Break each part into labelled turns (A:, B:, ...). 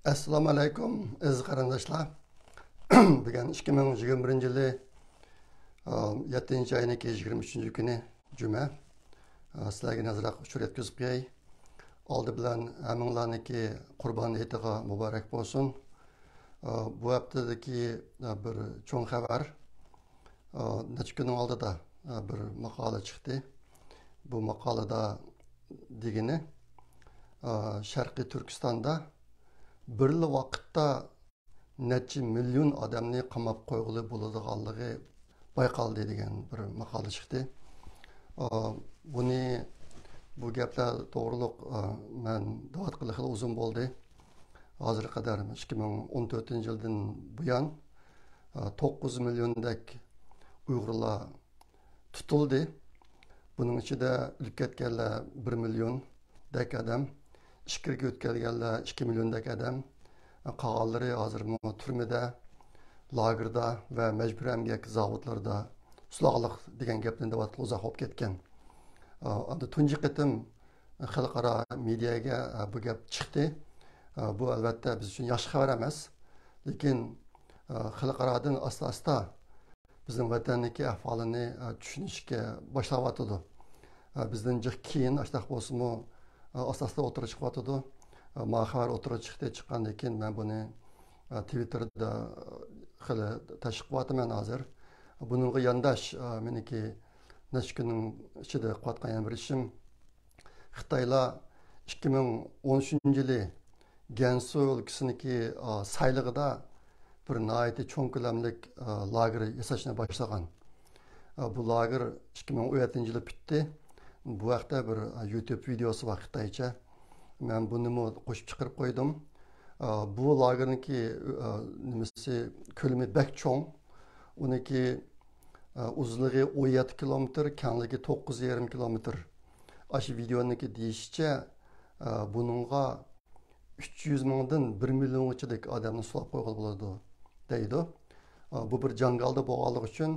A: Assalomu alaykum aziz qarindoshlar. Bugun 2021 yili 7 oyning 23 kuni juma. Sizlarga nazaraq uchur yetkazib qo'yay. Oldi bilan hammanglarniki Qurbon hayitiga muborak bo'lsin. Bu haftadagi bir cho'ng xabar. Necha kunning oldida bir maqola chiqdi. Bu maqolada degani Sharqiy Turkistonda birli vaqtda necha million odamni qamab qo'yg'ili bo'ladiganligi bayqaldi degan bir maqola chiqdi. Bu gaplar to'g'riliq men da'vat qilib uzun bo'ldi. Hozirga qadar 2014-yildan buyon 9 milliondek Uyg'urlar tutildi. Buning ichida o'lib ketganlar 1 milliondek odam, ishkirga o'tkazganlar 2 milliondek odam, qolganlari hozir turmada, lagerda va majburiy emgak zavodlarda uslag'liq degan gapdan da'vat uzoq bo'lib ketgan. Tunji qitim xalqaro mediaga bu gap chiqdi. Bu albatta biz uchun yaxshi xabar emas, lekin xalqarodan asta-asta bizning vatanniki ahvolini tushunishga boshlayotdi. Bizdan keyin ashtaq bo'lsa-mu asosda o'tirib chiqyotdi. Xabar o'tirib chiqqandan keyin men buni Twitterda xili tashib qilyapman hozir. Buningga yondash meniki necha kunning ichida qilayotgan bir ishim Xitoylar 2013-yili Gansu o'lkasiniki saylig'ida bir nihoyatda cho'ng ko'lamlik lager yasashni boshlagan. Bu lager 2017-yili bitdi. Bu vaqtda bir YouTube videosi var Xitoycha. Men buni qo'shib chiqarib qo'ydim. Bu lagerniki nimasi ko'lami bak cho'ng. Uniki uzunligi 17 kilometr, kengligi 9,5 kilometr. Aşı videoniki deyishcha buningga 300 mingdan 1 milliongacha odamni sulab qo'ygan bo'ladi deydi. Bu bir jangalda bo'lganligi uchun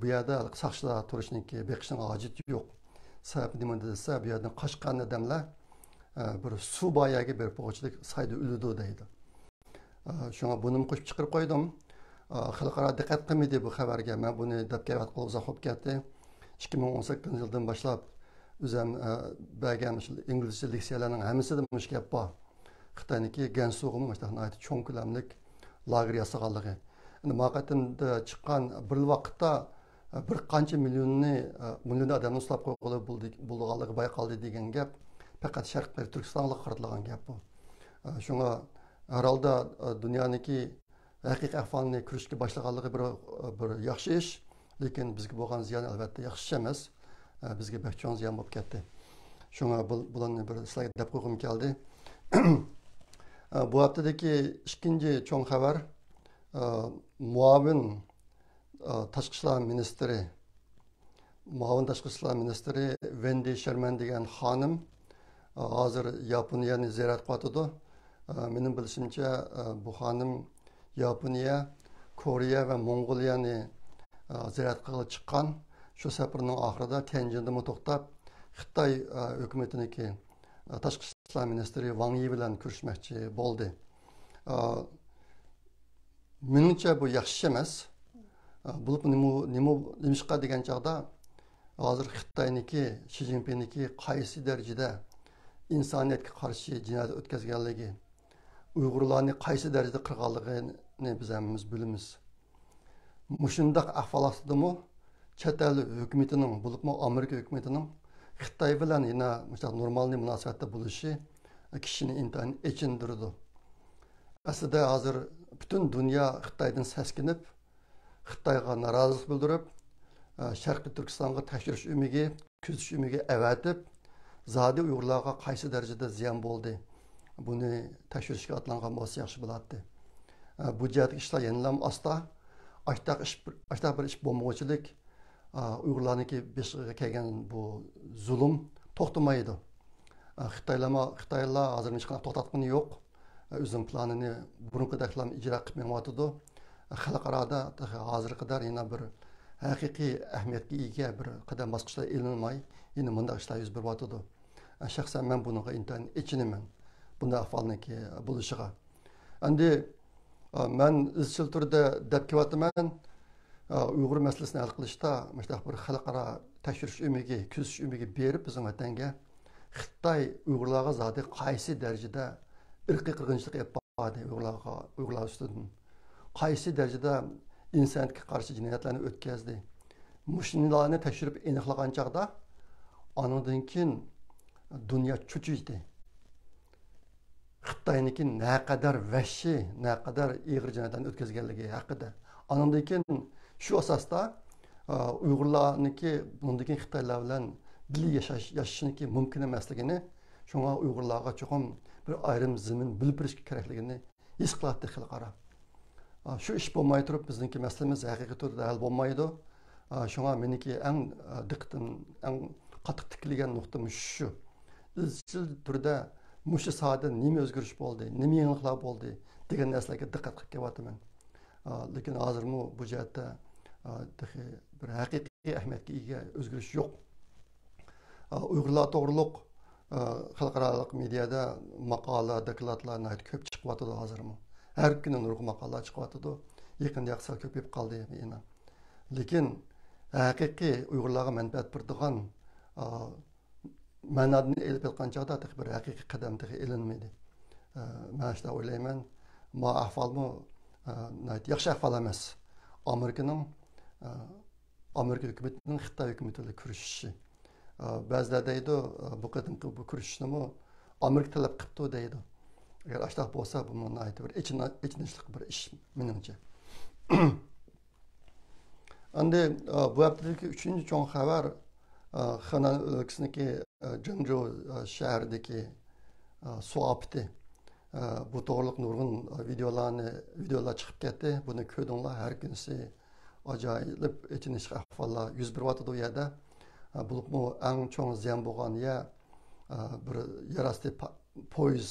A: bu yerda saqchilar turishniki beqishning hojati yo'q. Sababi nima desa, bu yerdan qochgan odamlar bir suv boyaga bir po'g'chilik sayda o'ladi deydi. Shunga buni qo'shib chiqarib qo'ydim. Xalqaro diqqat qilmaydi bu xabarga. Men buni dabkavat qilib uzoq bo'lib ketdi. 2018-yildan boshlab o'zim bergan inglizcha leksiyalarning hammasida mush gap bor. Xitoyniki Gansuga mana cho'ng ko'lamlik lager yasaganligi. Maqatimda chiqqan bir vaqtda bir qancha million odamni uslab qo'ygan bo'lganligi bayqaldi degan gap faqat Sharqiy Turkistonga qaratilgan gap bu. Shunga herhalde dunyoniki haqiqiy ahvolini ko'rishga boshlaganligi bir yaxshi ish, lekin bizga bo'lgan ziyon albatta yaxshi emas. Bizga bahchon ziyon bo'lib ketdi. Shunga bularni bir sizlarga deb qo'ygim keldi. Bu haftadagi ikkinchi cho'ng xabar muavin tashqi ishlar ministri Wendy Sherman degan xonim hozir Yaponiyani ziyorat qilyotdi. Mening bilishimcha bu xonim Yaponiya, Koreya va Mongoliyani ziyorat qilib chiqqan. Shu safarning oxirida Tianjinda to'xtab Xitoy hukumatiniki tashqi ishlar ministri Wang Yi bilan ko'rishmoqchi bo'ldi. Menimcha bu yaxshi emas. Bo'lib nimishqa degan chog'da hozir Xitoyniki, Xi Jinpingniki qaysi darajada insoniyatga qarshi jinoyat o'tkazganligi, Uyg'urlarni qaysi darajada qirg'anligini biz hammamiz bilamiz. Mushundaq ahvolotdami chet el hukumatining, bo'libmi Amerika hukumatining Xitoy bilan yana normal munosabatda bo'lishi kishini intayin echindirdi. Aslida hozir butun dunyo Xitoydan seskinib, Xitoyga norozilik bildirib, Sharqiy Turkistonga tekshirish umidi, kuzatish umidi avatib, zodi Uyg'urlarga qaysi darajada ziyon bo'ldi, buni tekshirishga otlangan bo'lsa yaxshi bo'lardi. Bu jihatdagi ishlar yana asta ashtaq bir ish bo'lmoqchilik Uyg'urlarniki beshiga kelgan bu zulm to'xtamaydi. Xitoylar hozir hech qanday to'xtatgani yo'q. O'zining planini burunqidaklar ijro qilib mengotdi. Xalqaroda hozirga qadar yana bir haqiqiy ahamiyatga ega bir qadam bosqichlar ilinmay, yana bunday ishlar yuz beryotdi. Shaxsan men bunga intayin ichinaman. bunday ahvolniki bo'lishiga. Endi men izchil turda deb kelyapman, Uyg'ur masalasini hal qilishda mana bir xalqaro tekshirish umiga, kuzish umiga berib bizning vatanga Xitoy Uyg'urlarga zodi qaysi darajada irqiy qirg'inchilik qilib bordi Uyg'urlar ustidan. Qaysi darajada insoniyatga qarshi jinoyatlarni o'tkazdi. Mushunlarni tekshirib aniqlagan chaqda anadan keyin dunyo cho'chiydi. Xitoyniki naqadar vahshiy, naqadar ig'ir jinoyatlarni o'tkazganligi haqida. Andan keyin shu asosda Uyg'urlarniki bundan keyin Xitoylar bilan birga yashashniki mumkin emasligini, shunga Uyg'urlarga cho'qim bir ayrim zamin bilib kerakligini his qilyapti xalqaro. Shu ish bo'lmay turib bizningki masalamiz haqiqiy turda hal bo'lmaydi. Shunga meniki eng diqqatim, eng qattiq tikilgan nuqtam shu. Izchil turda mushu sohada nima o'zgarish bo'ldi, nima yangiliklar bo'ldi degan narsalarga diqqat qilib kelyapman. Lekin hozirmi bu jihatda bir haqiqiy ahamiyatga ega o'zgarish yo'q. Uyg'urlar to'g'riliq xalqaro mediada maqola, dokladlar ko'p chiqyapti hozirmi. Har kuni nurg'un maqolalar chiqyapti. Yaqinda yaqsa ko'payib qoldi yana. Lekin haqiqiy Uyg'urlarga manfaat beradigan ma'nodni elib kelgan chog'da bir haqiqiy qadam ilinmaydi. Men shunday o'ylayman. Ma ahvolmi yaxshi ahvol emas. Amerika hukumatining Xitoy hukumati bilan kurashishi. Ba'zilar deydi, bu qadimki bu kurashishni Amerika talab qilibdi deydi. Agar ashtaq bo'lsa, bu bir ichinishlik bir ish menimcha. Endi bu haftadagi 3-chi cho'ng xabar Xanan o'lkasidagi Jingzhou shahridagi suv opti. Bu to'g'riliq nurg'un videolar chiqib ketdi. Buni ko'rdinglar, har kunisi ajoyib ichinishli ahvollar yuz beryapti bu yerda. Bulupmu eng cho'ng ziyon bo'lgan bir yerasti poyez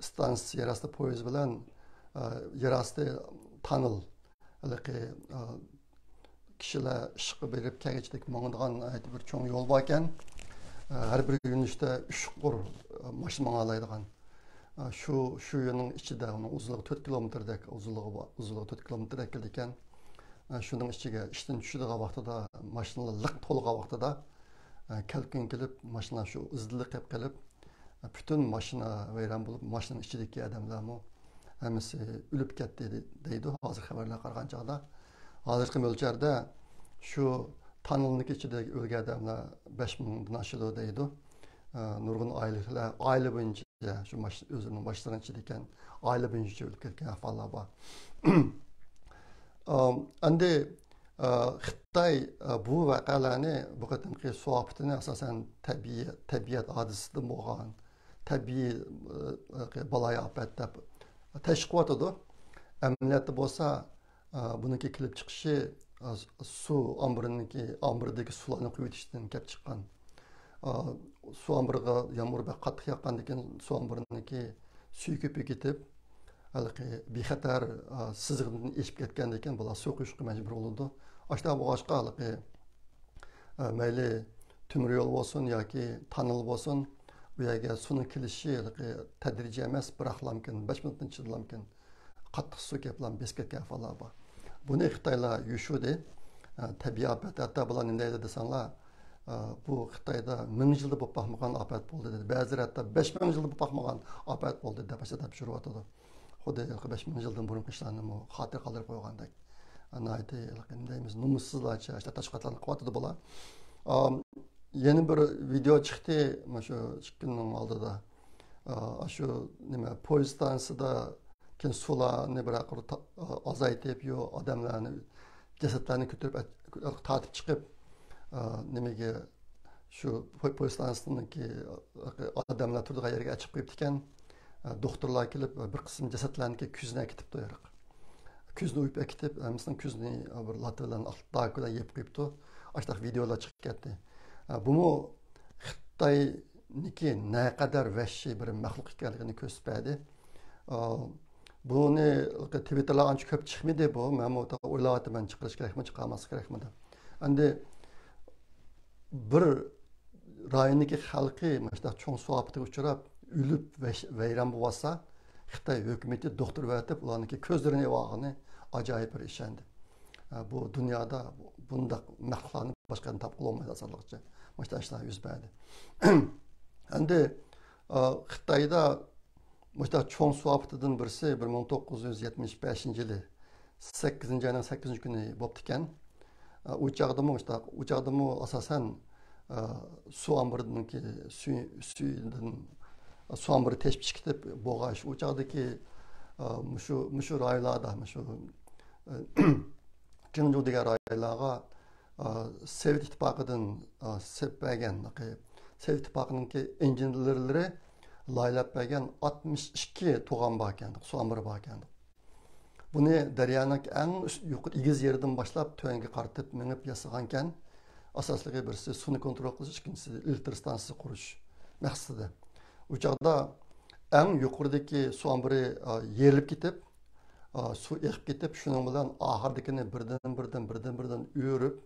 A: stansiya, yerasti poyez bilan yerasti tunnel kishilar ishqi berib kagichdek mangadigan bir cho'ng yo'l bor ekan. Har bir yo'nalishda 3 qur mashina manglaydigan. Shu yo'lning ichida uning uzunligi 4 kilometrdek, uzunligi 4 kilometrdek ekan. Şunun içine işten düşüdüğü vaxtıda, maşınlar lıq toluğa vaxtıda kelkin gelip, maşınlar şu ızdılık hep gelip, bütün maşına veyran bulup, maşının içindeki adamlarımı hemisi ülüp gitti deydi, hazır haberler qarğan çağda. Hazırkı mölçerde şu tanılındaki içindeki ölge adamlar 5.000'dan aşılı deydi. Nurgun aileler, aile boyunca, şu özünün başlarının içindeyken, aile boyunca ülüp gitken ahvallar var. Endi Xitoy bu voqealarni bu qadimki suv oftini asosan tabiat hodisasidan bo'lgan tabiiy baloyi ofat deb tashqiqotidi. Amaliyotda bo'lsa buniki kelib chiqishi suv ombiridagi suvlarni quyib yetishdan kelib chiqqan. Suv ombiriga yomg'ir qattiq yoqqandan keyin suv ombiriniki suv ko'payib ketib bexatar sizig'idan eshib ketgandan keyin bular suv quyishga majbur bo'ldi. Ashta bo'g'ashqa mayli temir yo'l bo'lsin yoki tunnel bo'lsin, bu yerga suvning kelishi tadrijiy emas, biroq mumkin 5 minutdan ichida mumkin qattiq suv kelib besib ketgan ahvollar bor. Buni Xitoylar yushudi. Tabiiy ofat, hatto bular nima deydi desanglar, bu Xitoyda 1000 yilda bo'lib boqmagan ofat bo'ldi dedi. Ba'zilar hatto 5000 yilda bo'lib boqmagan ofat bo'ldi deb tashiryotdi. Xuddi 5000 yildan burungi ishlarni xotir qoldirib qo'ygandek. Anaydi deymiz, numussizlarcha tashqatlarni qilyotdi bular. Yana bir video chiqdi shu 2 kunning oldida. Shu nima poyezd stansiyasida keyin suvlarni biraqir azaytib yo odamlarni jasadlarni ko'tarib tortib chiqib nimaga shu poyezd stansiyasidagi odamlar turgan yerga chiqib qo'yibdi ekan. Doktorlar kelib bir qism jasadlarni kuzini ketibdi. Kuzni uyib ketib, hamısının kuzni bir latviyadan altda yeb qo'yibdi. Ashtaq videolar chiqib ketdi. Bunu Xitoyniki naqadar vahshiy bir maxluq ekanligini ko'rsatadi. Buni Twitterlar ancha ko'p chiqmaydi bu. Men o'ylayapman chiqish kerakmi, chiqarmas kerakmi deb. Endi bir rayondagi xalqi mana cho'ng suv ofatiga uchrab, ülüp veyran bo'lsa, Xitoy hukumati doktor vatib ularniki ko'zlarini yog'ini ajoyib bir ishendi. Bu dunyoda bundaq mahluqlarni boshqadan topib olmaydi asalliqcha. Mana ishlar yuz berdi. Endi Xitoyda mana cho'ng suaptidan birisi 1975-yili 8-oyning 8-kuni bo'lib ekan. U chaqdimi asosan su ombirininki suydan su ombiri teshib chiqib bo'g'ash. U chaqdagi mushu rayonlarda mushu Jingzhou degan rayonlarga Sovet ittifoqidan sepbergan Sovet ittifoqininki injenerlari laylab bergan 62 to'g'on bor ekan, su ombiri bor ekan. Buni daryoning eng yuqori egiz yeridan boshlab to'yinga qaratib minib yasagan ekan. Asosligi birisi suvni kontrol qilish, ikkinchisi elektr stansiyasi qurish maqsadida. U chaqda eng yuqoridagi su ombiri yerilib ketib, su eqib ketib, shuning bilan oxirdagini birdan o'rib,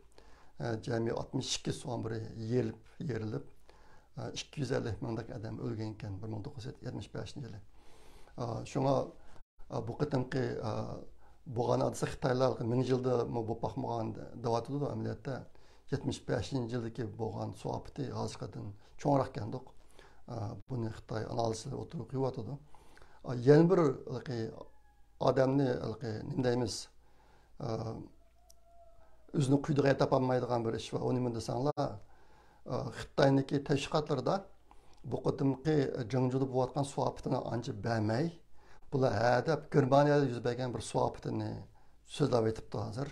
A: jami 62 su ombiri yerilib 250 mingdak odam o'lgan ekan 1975-yili. Shunga bu qitimqi bo'lgan hadisa Xitoylar 1000 yilda bo'lib boqmagan deyotdi amaliyotda 75-yildagi bo'lgan su ofati hozirgadan cho'ngroq ekandiq. Buni Xitoy analizini o'tirib qo'yotdi. Yana bir odamni nima deymiz o'zini quydiga topolmaydigan bir ish va uni nima desanglar Xitoyniki tashviqotlarda bu qitimqi Jingzhouda bo'layotgan su ofatini ancha bermay bular hadab Germaniyada yuz bergan bir su ofatini so'zlab aytibdi hozir.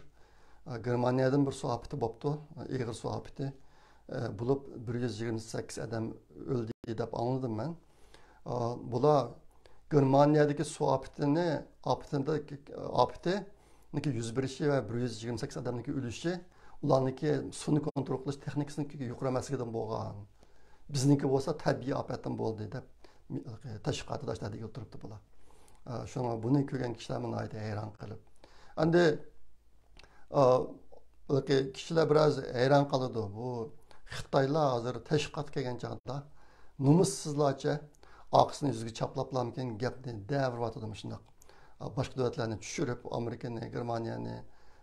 A: Germaniyadan bir su ofati bo'pti, ig'ir su ofati bo'lib 128 odam o'ldi deb anladim men. Bular Germaniyadagi su ofatini yuz berishi va 128 odamniki o'lishi ularniki suvni kontrol qilish texnikasining yuqori emasligidan bo'lgan. Bizniki bo'lsa tabiiy ofatdan bo'ldi deb tashviqotda deb turibdi bular. Shunga buni ko'rgan kishilar meni hayron qilib. Endi kishilar biroz hayron qoladi. Bu Xitoylar hozir tashviqot kelgan chog'da nomussizlarcha oqisini yuziga chaplablarmikin gapni davrotadi shundoq. Boshqa davlatlarni tushirib, Amerikani, Germaniyani,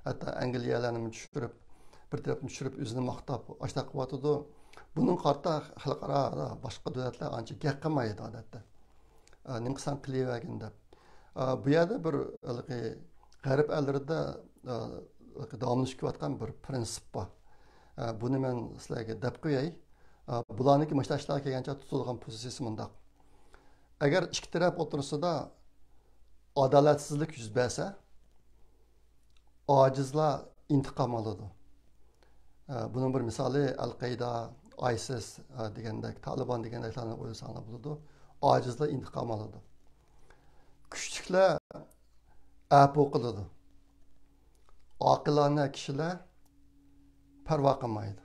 A: hatto Angliyalarni tushirib, bir tarafdan tushirib o'zini maqtab, ashtaq qilyotdi. Buning qarta xalqaro boshqa davlatlar ancha gap qilmaydi odatda. Nima qilsam qilavergin deb. Bu yerda bir g'arb ellarida davomlashib kelayotgan bir prinsip bor. Buni men sizlarga deb qo'yay. Bularniki mashlashlar kelgancha tutilgan pozitsiyasi bundoq. Agar ikki taraf o'tirsida adolatsizlik yuz bersa, ojizlar intiqom oladi. Bunun bir misali Al-Qaida, ISIS degandek, Taliban degandeklarni o'ylasanglar bo'ladi. Ojizlar intiqom oladi. Kuchliklar apu qiladi. Oqilona kishilar parvo qilmaydi.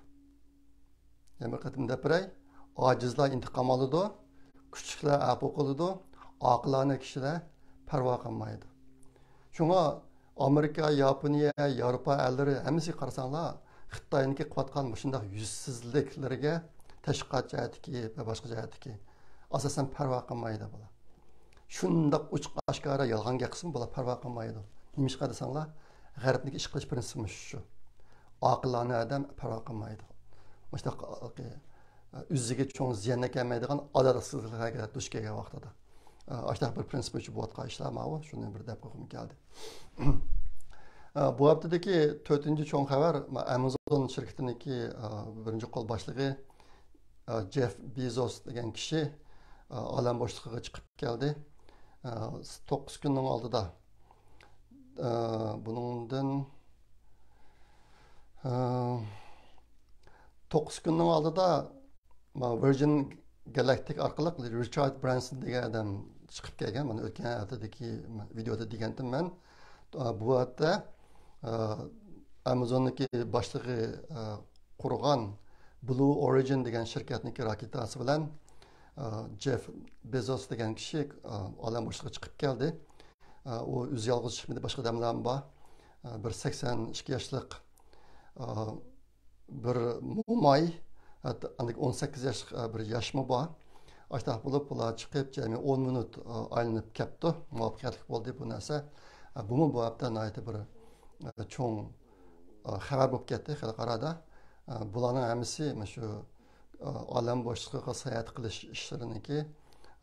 A: Yana bir qatim depiray, ojizlar intiqom oladi, kuchliklar apu qiladi, oqilona kishilar parvo qilmaydi. Shunga Amerika, Yaponiya, Yevropa ellari hammasi qarasanglar, Xitoyniki qilayotgan shunday yuzsizliklarga tashqi jihatdagi va boshqa jihatdagi asosan parvo qilmaydi bular. Shundoq ochiq oshkora yolg'on gapirsin bular parvo qilmaydi. Nimishqa desanglar, g'arbniki ish qilish prinsipi shu. Oqilona odam parvo qilmaydi. Mana o'ziga cho'ng ziyon kelmaydigan adolatsizliklarga duch kelgan vaqtida. Aştaq bir prinsip uchun bo'layotgan ishlar mana shuni bir deb qo'yim keldi. Bu haftadagi 4-cho'ng xabar Amazon shirkatiniki birinchi qo'l boshlig'i Jeff Bezos degan kishi olam boshlig'iga chiqib keldi. 9 kunning oldida buningdan 9 kunning oldida Virgin Galactic orqali Richard Branson degan odam chiqib kelgan. Mana o'tgan haftadagi videoda degandim men. Bu hafta Amazonniki boshlig'i qurgan Blue Origin degan shirkatniki raketasi bilan Jeff Bezos degan kishi olam boshlig'iga chiqib keldi. U o'zi yolg'iz chiqmadi, boshqa odamlar bor. Bir 82 yoshlik bir mo'may, hatta 18 yosh bir yoshmi bor. Aştaq bo'lib, bular chiqib, jami 10 minut aylanib ketdi. Muvaffaqiyatli bo'ldi bu narsa. Bu hafta nihoyatda bir cho'ng xabar bo'lib ketdi xalqarada. Bularning hammasi shu olam boshlig'iga sayohat qilish ishlariniki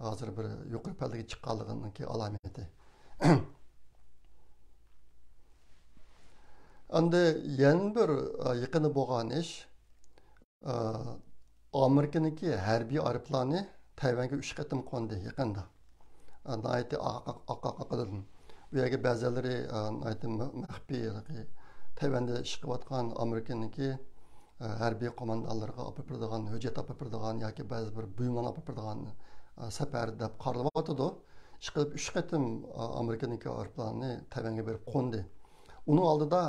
A: hozir bir yuqori pallaga chiqqanliginiki alomati. Endi yana bir yaqini bo'lgan ish Amerikaniki harbiy aeroplani Tayvanga 3 qatim qo'ndi yaqinda. Nihoyatda oqaqaqidan. Bu yerga ba'zilari nihoyatda maxfiy Tayvanda ish qilayotgan Amerikaniki harbiy qo'mondonlarga olib beradigan, hujjat olib beradigan yoki ba'zi bir buyumlarni olib beradigan safar deb qaralyotdi. Ish qilib 3 qatim Amerikaniki aeroplanni Tayvanga berib qo'ndi. Uning oldida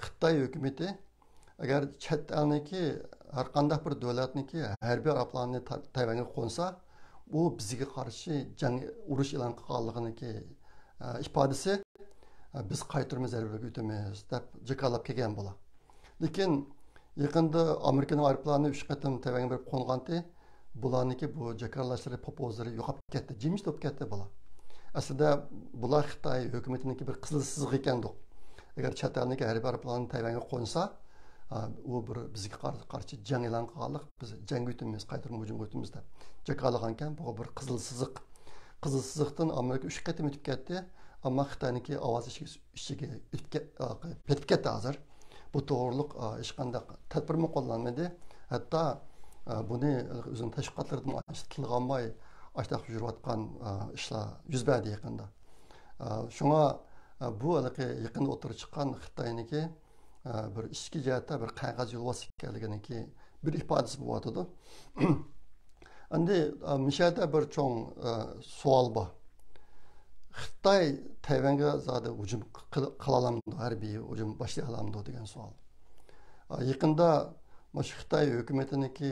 A: Xitoy hukumati agar chet elniki har qanday bir davlatniki harbiy aeroplanni Tayvanga qo'nsa, bu bizga qarshi jang urush e'lon qilganliginiki ifodasi biz qaytarma zarbaga o'tamiz deb jakalab kelgan bo'la. Lekin yaqinda Amerikaning aeroplani 3 qatim Tayvanga berib qo'nganti, bularniki bu jakarlashlar popozlari yo'qolib ketdi, jimjiq bo'lib ketdi bo'la. Aslida bular Xitoy hukumatiniki bir qizil siziq ekandi. Agar chet elniki harbiy aeroplanni Tayvanga qo'nsa, u bir bizga qarshi jang e'lon qilganlik, biz jang o'tamiz, qaytarma hujum o'tamiz deb jakalagan ekan. Bu bir qizil siziq. Qizil siziqdan Amerika 3 qatim o'tib ketdi, ammo Xitoyniki ovoz ishiga ketib ketdi hozir. Bu to'g'riliq hech qanday tadbirmi qo'llanmadi. Hatto buni o'zining tashviqotlaridan tilg'anmay ashtaq yurayotgan ishlar yuz berdi yaqinda. Shunga bu yaqinda o'tirib chiqqan Xitoyniki bir ichki jihatda bir qog'oz yo'lbos ekanliginiki bir ifodasi bo'lyotdi. Endi mishada bir cho'ng savol bor. Xitoy Tayvanga zodi hujum qila olamdi, harbiy hujum boshlay olamdi degan savol. Yaqinda Xitoy hukumatiniki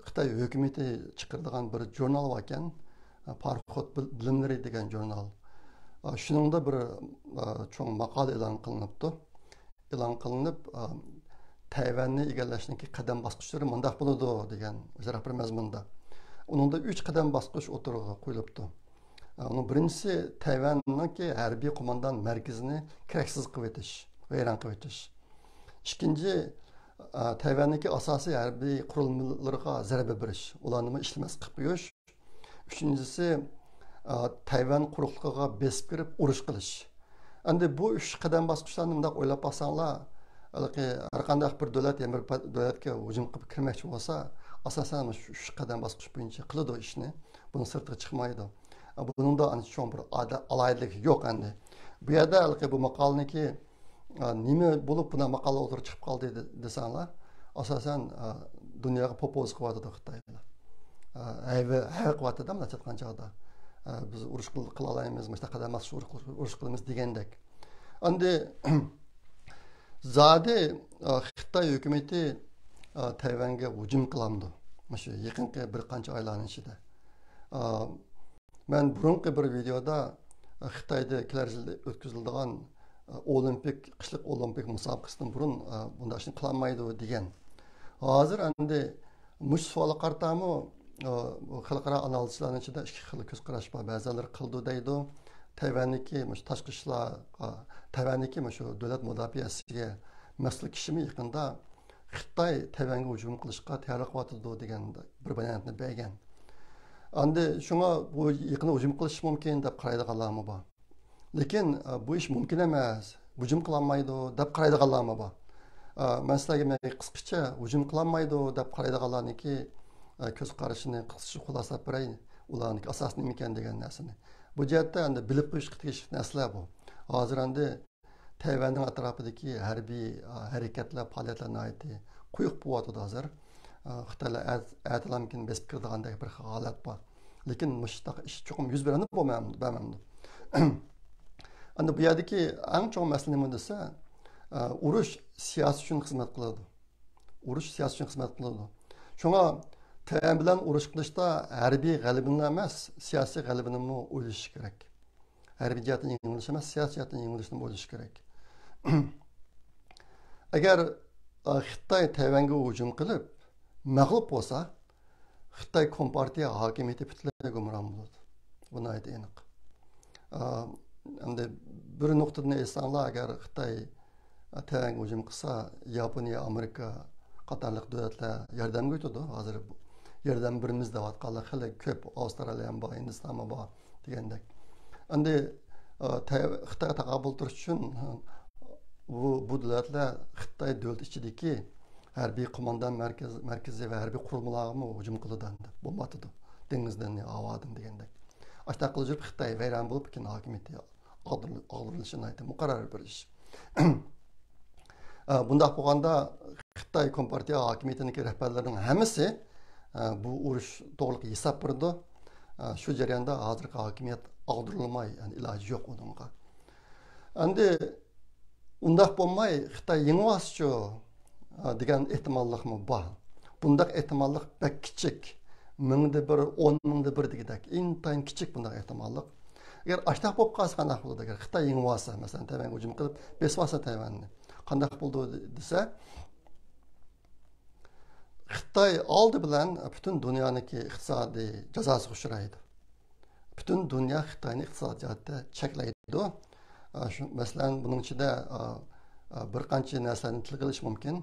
A: Xitoy hukumati chiqargan bir jurnal bor ekan, Parxod bilimlari degan jurnal. Shuningda bir cho'ng maqola e'lon qilinibdi. E'lon qilinib, Tayvanni egallashniki qadam bosqichlari mundaq bo'ladi degan zaraf bir mazmunda. Uningda 3 qadam bosqich o'tirg'i qo'yilibdi. Onun birincisi Tayvan'daki harbiy qo'mondon markazini keraksiz qilib etish, vayron qilib etish. İkinci, Tayvan'daki asosiy harbiy qurilmalarga zarba berish, ularni ishlamas qilib qo'yish. Üçüncüsü, Tayvan quruqligiga besib kirib urush qilish. Endi bu 3 qadam bosqichlarni bunday o'ylab olsanglar, har qanday bir davlat, yana bir davlatga hujum qilib kirmoqchi bo'lsa, asosan shu 3 qadam bosqich bo'yicha qiladi ishni. Buni sirtga chiqmaydi. Bunun da çoğun bir alaylık yok endi. Bu yerda bu maqolniki nima bo'lib buna maqola o'tirib chiqib qoldi desanglar, asosan dunyoga propoz qilyapti Xitoylar. Hayva qilyapti-da mana aytgan chog'da. Biz urush qila olamiz, mana qadam urush qilamiz degandek. Endi zodi Xitoy hukumati Tayvanga hujum qilamdi. Mana shu yaqinqi bir qancha oylar ichida. Ben burunqi bir videoda Xitoyda kelar yilda o'tkaziladigan olimpik, qishliq olimpik musobaqasidan burun bunda ishni qilinmaydi degan. Hozir endi mush savolga qaratami xalqaro analizchilarning ichida ikki xil ko'z qarash bor. Ba'zilar qildi deydi. Tayvanniki mush tashqi ishlar, Tayvanniki shu davlat mudofaasiga mas'ul kishimi yaqinda Xitoy Tayvanga hujum qilishga tayyorlanyapti degan bir bayonotni bergan. Endi shunga bu yaqinda hujum qilish mumkin deb qaraydiganlarmi bor. Lekin bu ish mumkin emas, hujum qilinmaydi deb qaraydiganlarmi bor. Men sizlarga qisqacha hujum qilinmaydi deb qaraydiganlarniki ko'z qarashini qisqacha xulosalab beray, ularning asosi nima ekan degan narsani. Bu jihatda endi bilib qo'yish tegishli narsalar bu. Hozir endi Tayvanning atrofidagi harbiy harakatlar, faoliyatlarni aytdi. Quyuq bo'lyapti hozir. Xitoylar aytilamkin besib kirdigandek bir holat bor. Lekin mushtaq ish cho'qim yuz beradi bo'lmaydi. Endi bu yerdagi eng cho'ng masala nima desa, urush siyosiy uchun xizmat qiladi. Urush siyosiy uchun xizmat qiladi. Shunga Tayvan bilan urush qilishda harbiy g'alabani emas, siyosiy g'alabani o'ylash kerak. Harbiy jihatdan yengilish emas, siyosiy jihatdan yengilishni o'ylash kerak. Agar Xitoy Tayvanga hujum qilib mag'lub bo'lsa, Xitoy Kompartiya hokimiyati butunlay gumron bo'ladi. Bu nihoyatda aniq. Endi bir nuqtadan aytsanglar, agar Xitoy Tayvanga hujum qilsa, Yaponiya, Amerika qatorliq davlatlar yordamga o'tadi. Hozir yordam birimiz deyotganlar xili ko'p, Avstraliya ham bor, Hindiston ham bor degandek. Endi Xitoyga taqobil turish uchun bu davlatlar Xitoy davlat ichidagi harbiy qo'mondon markazi va harbiy qurilmalarga hujum qiladi, bomba atadi. Dengizdan, havodan degandek. Ashta qilib Xitoy vayron bo'lib, keyin hokimiyati ag'darilishini aytib muqarrar bir ish. Bundaq bo'lganda Xitoy Kompartiya hokimiyatidagi rahbarlarning hammasi bu urush to'g'ri hisob berdi. Shu jarayonda hozirgi hokimiyat ag'darilmay, yani iloji yo'q uningga. Endi undaq bo'lmay Xitoy yengilmaschu degan ehtimollikmi bor. Bundaq ehtimollik bak kichik. Mingda bir, 10 mingda bir degidek. Intayin kichik bundaq ehtimollik. Agar ashtaq bo'lib qolsa qanday bo'ladi? Agar Xitoy yengilmasa, masalan, Tayvanga hujum qilib, besmasa Tayvanni. Qanday bo'ldi desa, Xitoy oldi bilan butun dunyoniki iqtisodiy jazosiga uchraydi. Butun dunyo Xitoyni iqtisodiyotda cheklaydi. Masalan, buning ichida bir qancha narsalarni tilga olish mumkin.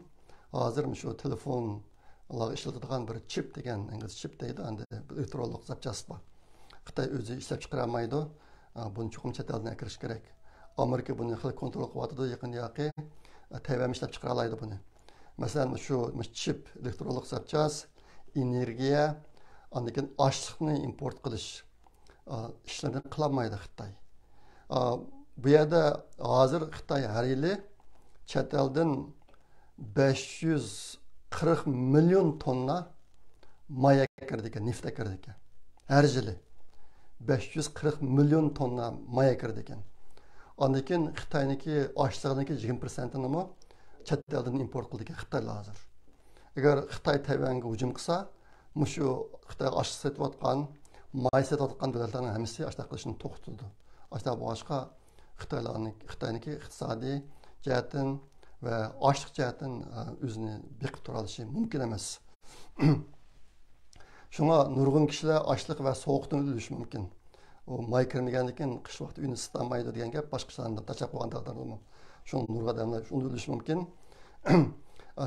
A: Hozir shu telefonlar ishlatadigan bir chip degan, ingliz chip deydi, endi elektronlik zapchast bor. Xitoy o'zi ishlab chiqarmaydi. Buni chuqur chet eldan kirish kerak. Amerika buni xil kontrol qilyotdi, yaqin yoqi Tayvan ishlab chiqara oladi buni. Masalan, shu chip, elektronlik zapchast, energiya, andan ochliqni import qilish ishlarini qilolmaydi Xitoy. Bu yerda hozir Xitoy har yili chet eldan 540 million tonna maya kirdi ekan, neft kirdi ekan. Har yili 540 million tonna maya kirdi ekan. Ondan keyin Xitoyniki ochlig'iniki 20%ni mi chet eldan import qildi ekan Xitoy hozir. Agar Xitoy Tayvanga hujum qilsa, shu Xitoy ochliq sotayotgan, may sotayotgan davlatlarning hammasi ochliq qilishni to'xtatadi. Ochliq boshqa Xitoyniki iqtisodiy jihatdan va ochliq jihatdan o'zini beqib tura olishi mumkin emas. Shunga nurg'un kishilar ochliq va sovuqdan o'lishi mumkin. O may kirmagandan keyin qish vaqti uyni isitolmaydi degan gap boshqalardan tashab qo'ygan taqdirda shu nurg'a odamlar shunda o'lishi mumkin.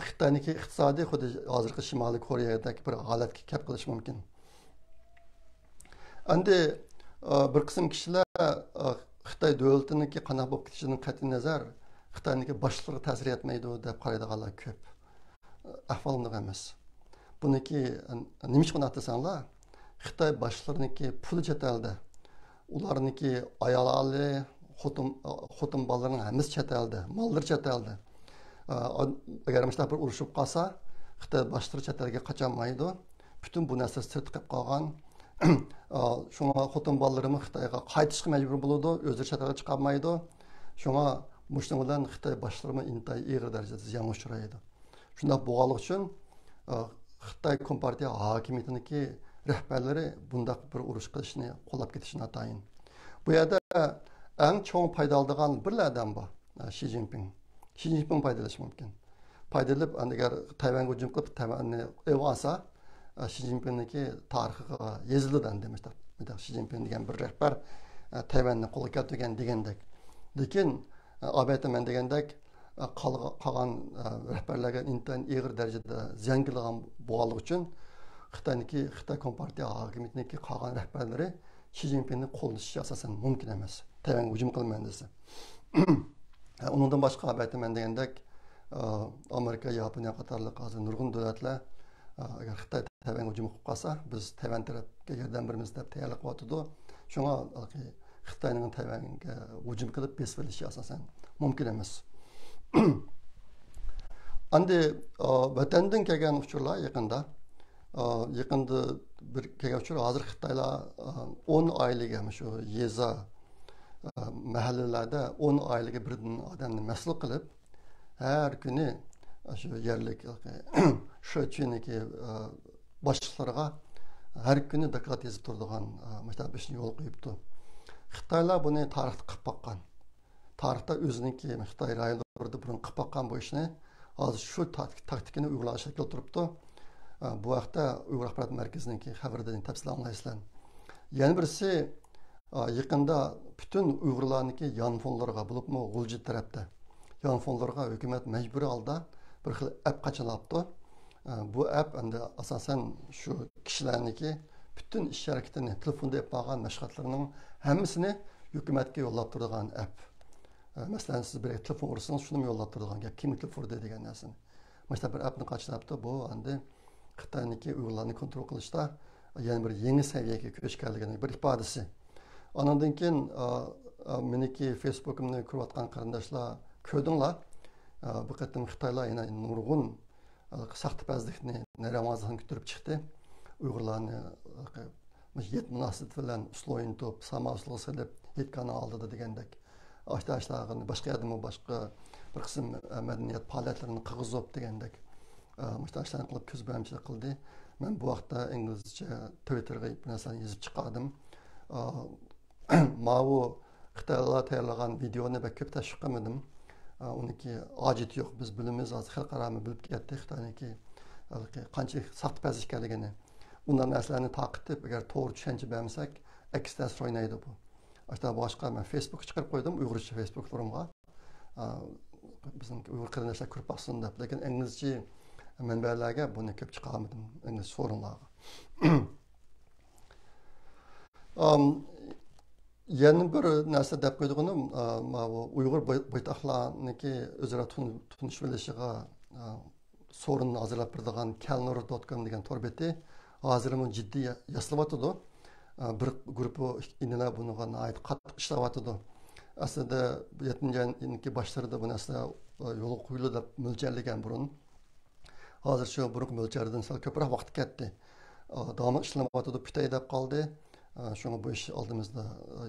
A: Xitoyniki iqtisodiy xuddi hozirgi Shimoliy Koreyadagi bir holatga kelib qilishi mumkin. Endi bir qism kishilar Xitoy davlatiniki qanday bo'lib ketishidan qat'iy nazar Xitoyniki boshliqlarga ta'sir etmaydi deb qaraydiganlar ko'p. Ahvol bunday emas. Buniki nima uchun aytsanglar, Xitoy boshliqlariniki puli chet elda. Ularniki ayolali, xotin bolalarning hammasi chet elda, mollar chet elda. Agar mana bir urushib qolsa, Xitoy boshliqlari chet elga qocholmaydi. Butun bu narsa sirt qilib qolgan. Shunga xotin bolalarimiz Xitoyga qaytishga majbur bo'ladi, o'zlari chet elga chiqolmaydi. Shunga mushning bilan Xitoy boshliqlari intayin og'ir darajada ziyon uchraydi. Shunday bo'lganligi uchun Xitoy Kompartiya hokimiyatiniki rahbarlari bundaq bir urush qilishni qo'llab ketishini atayin. Bu yerda eng cho'ng foydalanadigan bir odam bor, Xi Jinping. Xi Jinping foydalanishi mumkin. Foydalanib, agar Tayvanga hujum qilib Tayvanni olsa, Xi Jinpingniki tarixiga yoziladi demoqda. Xi Jinping degan bir rahbar Tayvanni qo'lga keltirgan degandek. Lekin albatta men degandek qolgan rahbarlarga intayin og'ir darajada ziyon kelgan bo'lganligi uchun Xitoy Kompartiya hokimiyatiniki qolgan rahbarlari Xi Jinpingni qo'llashi asosan mumkin emas. Tayvanga hujum qilmayman desa. Undan boshqa albatta men degandek Amerika, Yaponiya qatorliq hozir nurg'un davlatlar agar Xitoy Tayvanga hujum qilib qolsa, biz Tayvan tarafga yordam beramiz deb tayyorlab qo'yadi. Shunga Xitoyning Tayvanga hujum qilib besilishi asosan mumkin emas. Endi vatandan kelgan uchurlar yaqinda bir kelgan uchur hozir Xitoylar 10 oyliga shu yeza mahallalarda 10 oyliga birdan odamni mas'ul qilib har kuni shu yerlik sho'chiniki boshliqlarga har kuni doklad yozib turadigan maktab ishni yo'l qo'yibdi. Xitoylar buni tarixda qilib boqqan. Tarixda o'ziniki Xitoy rayonlarida burun qilib boqqan bu ishni hozir shu taktikani uyg'olashga keltiribdi. Bu haqda Uyg'ur axborot markazining xabarida tafsil anglaysizlar. Yana birisi yaqında bütün Uyg'urlarniki yanfonlarga bo'libmi G'ulji tarafda yanfonlarga hukumat majburiy holda bir xil app qachilabdi. Bu app endi asosan shu kishilarniki bütün ish harakatini telefonda yapib qolgan mashg'ulotlarning hammasini hukumatga yo'llab turadigan app. Masalan siz bir telefon ursangiz shuni yo'llab turadigan gap kim telefon degan narsani. Mana bir appni qachilabdi. Bu endi Xitoyniki Uyg'urlarni kontrol qilishda yana bir yangi saviyaga ko'chganligining bir ifodasi. Ondan keyin meniki Facebook'imni ko'rayotgan qarindoshlar ko'rdinglar. Bu qatim Xitoylar yana nurg'un saxtapazlikni, naramazlikni ko'tarib chiqdi. Uyg'urlarni yet munosabat bilan usloyin top, samousluq silib, yetkani oldida degandek. Ashta-ashtag'ini boshqa yerda boshqa bir qism madaniyat faoliyatlarini qilg'izib degandek. Mushtaşlarni qilib ko'zbo'yamchilik qildi. Men bu vaqtda inglizcha Twitterga bir narsani yozib chiqardim. Ma'u Xitoylar tayyorlagan videoni ben ko'p tashviq qilmadim. Uniki ojiti yo'q. Biz bilamiz, hozir xalqaro bilib ketdi Xitoyniki qancha saxtapaz ekanligini. Bundan narsalarni taqib, agar to'g'ri tushuncha bermasak, aks ta'sir o'ynaydi bu. Hatta boshqa men Facebook chiqarib qo'ydim, Uyg'urcha Facebook'larimga. Bizning Uyg'ur qarindoshlar ko'rib baqsin deb, lekin inglizcha manbalarga buni ko'p chiqarmadim, ingliz forumlarga. Yana bir narsa deb qo'ydiganim, Uyg'ur boytaqlarniki o'zaro tunish bilishiga sorunni hozirlab turadigan kalnur.com degan tor beti hozir uni jiddiy yaslayotdi. Bir guruhi inlar bunga qattiq ishlayotdi. Aslida 7-yilki boshlarida bu narsa yo'l qo'yildi deb mo'ljallangan burun. Hozir shu burun mo'ljallardan sal ko'proq vaqt ketdi. Davom ishlamayotdi, pitay deb qoldi. Şuna bu iş aldığımızda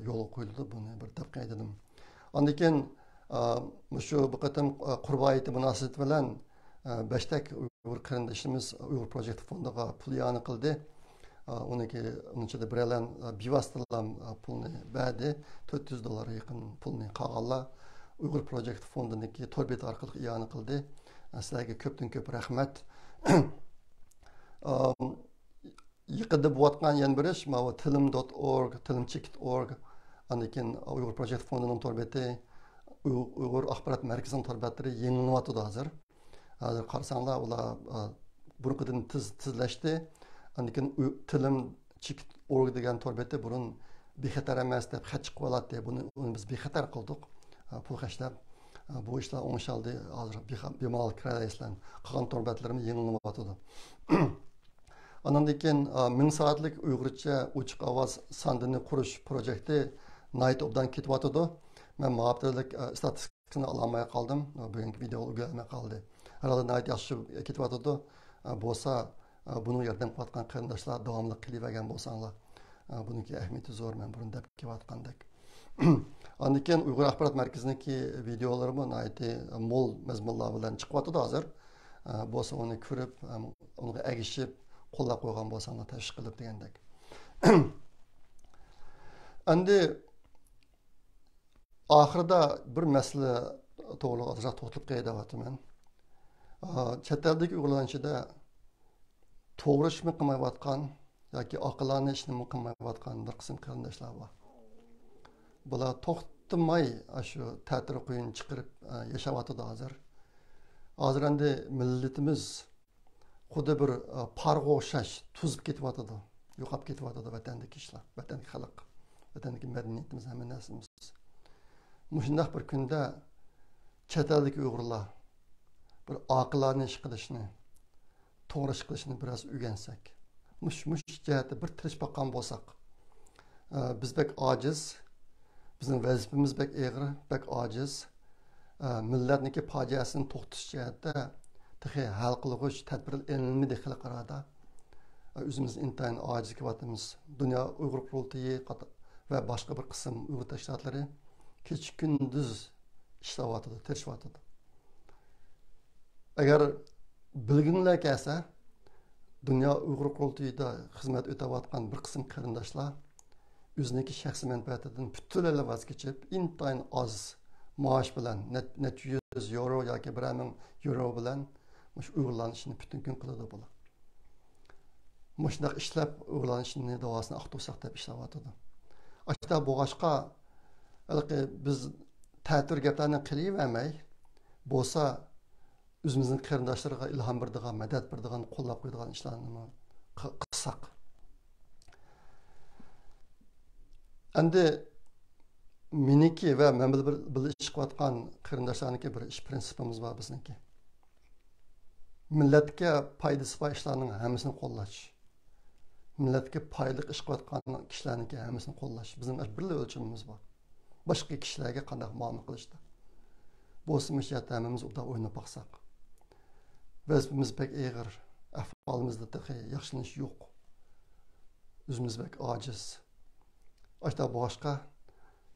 A: yol koyuldu, bunu bir dakika edelim. Ondan keyin şu bu qatam qurbayeti münasebet bilan 5 tak Uyg'ur qarindoshimiz Uyg'ur Project fondiga pul ya'ni qildi. Uniki uncha bir alan bevositadan pulni berdi. $400 yaqin pulni qolganlar Uyg'ur Project fondiniki torbet orqali ya'ni qildi. Sizlarga ko'pdan ko'p rahmat. Yıkıda buatkan yan bir iş, tilim.org, tilimchik.org, andikin Uyghur Project Fondu'nun torbeti, Uyghur Axborot Merkezi'nin torbetleri yenilanıvatıdı hazır. Hazır qarsanlar ular burunqidan tizleşti. Andikin tilimchik.org degan torbeti burun bexatar emas deb xat chiqib oladi deb buni biz bexatar qildik. Pul xashlab bu ishlar o'ng'ishaldi. Hozir bemalol kiralaysizlar. Qolgan torbetlarimiz yenilanıvatıdı. Ondan keyin 1000 soatlik Uyg'urcha ochiq ovoz sondini qurish projekti night obdan ketyotdi. Men muhabbatlik statistikasini olmay qoldim. Bugungi video o'rganmay qoldi. Herhalde night yaxshi ketyotdi. Bo'lsa buni yordam qilayotgan qarindoshlar davomli qilavergan bo'lsanglar, buniki ahamiyati zo'r, men burun deb kelayotgandek. Ondan keyin Uyg'ur axborot markaziniki videolarimi night mol mazmunlar bilan chiqyotdi hozir. Bo'lsa uni ko'rib, unga agishib qo'llab qo'ygan bo'lsanglar tashviq qilib degandek. Endi oxirida bir masala to'g'ri ozroq to'xtalib qo'yayapman. Chet eldagi Uyg'urlar ichida to'g'ri ishni qilmayotgan yoki oqilona ishni qilmayotgan bir qism qarindoshlar bor. Bular to'xtamay shu ta'tir quyun chiqarib yashayotdi hozir. Hozir endi millatimiz xuddi bir parga o'xshash tuzib ketyotdi, yo'qolib ketyotdi vatandagi ishlar, vatandagi xalq, vatandagi madaniyatimiz, hamma narsamiz. Mushundaq bir kunda chet eldagi Uyg'urlar bir oqilona ish qilishni, to'g'ri ish qilishni biroz o'rgansak, mush jihatda bir tirishib boqqan bo'lsak, biz bek ojiz, bizning vazifamiz bek og'ir, bek ojiz, millatniki fojiasini to'xtatish jihatda Tıxı hal qılğış tədbir elinmedi xalqarada. Özümüz intayin aciz kivatımız. Dünya Uyghur Qurultayı ve başka bir kısım Uyghur teşkilatları keç gündüz işlavatıdı, terişvatıdı. Eğer bilginler gelse, Dünya Uyghur Qurultayı'da hizmet ötevatkan bir kısım qarindoshlar özündeki şəxsi mənfəətindən bütünlüylə vaz keçib, intayin az maaş bilan, net €100 yoki €1000 bilan Uyg'urlarning ishini butun kun qiladi bular. Мұшындақ ішләп ұғыланышыны davasını ақтусақ деп ішләп атыды. Ашта boğaçqa biz tətür gəplərini qilib əməy, bolsa özümüzün qırındaşlarına ilham birdiğən, mədət birdiğən, qollab qoyduğun işlərini qıssaq. Əndi meniki və mən bir iş qıvatqan qırındaşlarınki bir iş prinsipimiz var bizniki. Milletke paydası var işlərinin həmisini qollaş. Milletke paylıq iş qıvatqan kişilərinki həmisini qollaş. Bizim bir ölçümümüz var. Başqa kişilərə qandaq muamele qilishdi. Bolsa müşəyyət həmimiz uda oynab baxsaq. Biz pek eğir, ahvalımızda dahi yaxşılanish yo'q. Özümüz pek aciz. Açta boğaçqa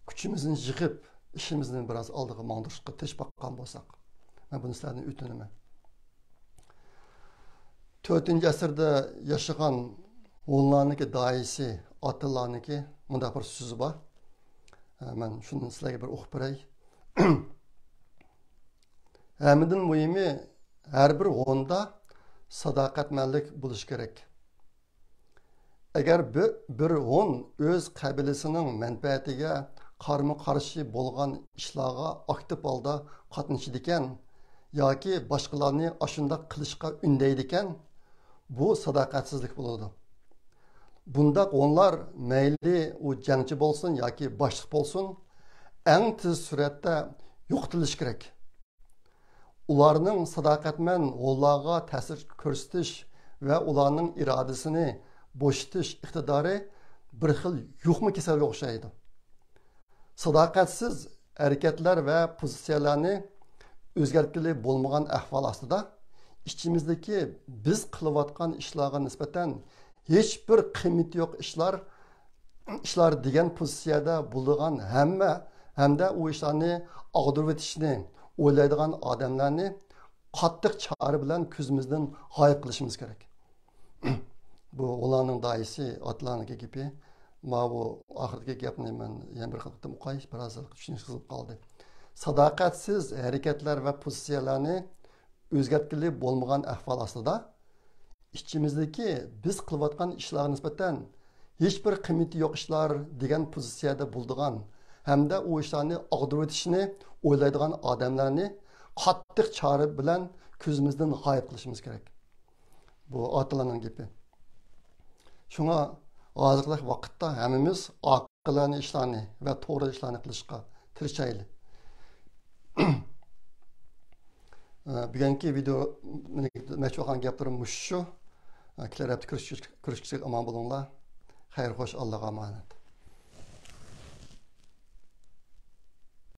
A: kuchimizni yig'ib, ishimizni biraz aldığı mağdurishqa tesh baqqan bo'lsak. Men bunu sizlardan o'tinaman. 4. asrda yaşagan onlarniki daisi, atalarniki bunda bir so'zi bor. Men shuni sizlarga bir o'qib beray. Hamidin muhimi her bir onda sadaqatmanlik bo'lish kerak. Agar bir on öz qabiləsinin mənfəətiga qarşı bo'lgan ishlarga aktiv holda qatnashadigan yoki boshqalarni ashunda qilishga undaydigan bu sadaqatsizlik bo'ladi. Bunda onlar mayli u jangchi bo'lsin yoki boshliq bo'lsin, eng tez suratda yo'qotilish kerak. Ularning sadaqatman o'zlarga ta'sir ko'rsatish va ularning irodasini bo'shitish iqtidori bir xil yuqma kasalga o'xshaydi. Sadaqatsiz harakatlar va pozitsiyalarni o'zgartgili bo'lmagan ahvol ostida ichimizdagi biz qilayotgan ishlarga nisbatan hech bir qiymati yo'q ishlar degan pozitsiyada bo'lgan hamda u ishlarni og'dirib o'tishni o'ylaydigan odamlarni qattiq chora bilan ko'zimizdan g'oyib qilishimiz kerak. Bu ularning daisi otlarniki gibi. Bu oxirgi gapni men yana bir qilib o'qay, biroz tushunishsiz qoldi. Sadaqatsiz harakatlar va pozitsiyalarni o'zgartgili bo'lmagan ahvol ostida ichimizdagi biz qilayotgan ishlarga nisbatan hech bir qiymati yo'q ishlar degan pozitsiyada bo'ldigan hamda u ishlarni og'dirib o'tishni o'ylaydigan odamlarni qattiq chora bilan ko'zimizdan g'oyib qilishimiz kerak. Bu otalarning gapi. Shunga hozirgi vaqtda hammamiz oqilona ishlarni va to'g'ri ishlarni qilishga tirishaylik. Bugungi video mashhur gaplarim shu. Kilar hep görüşecek aman bulunla. Hayır hoş Allah'a emanet.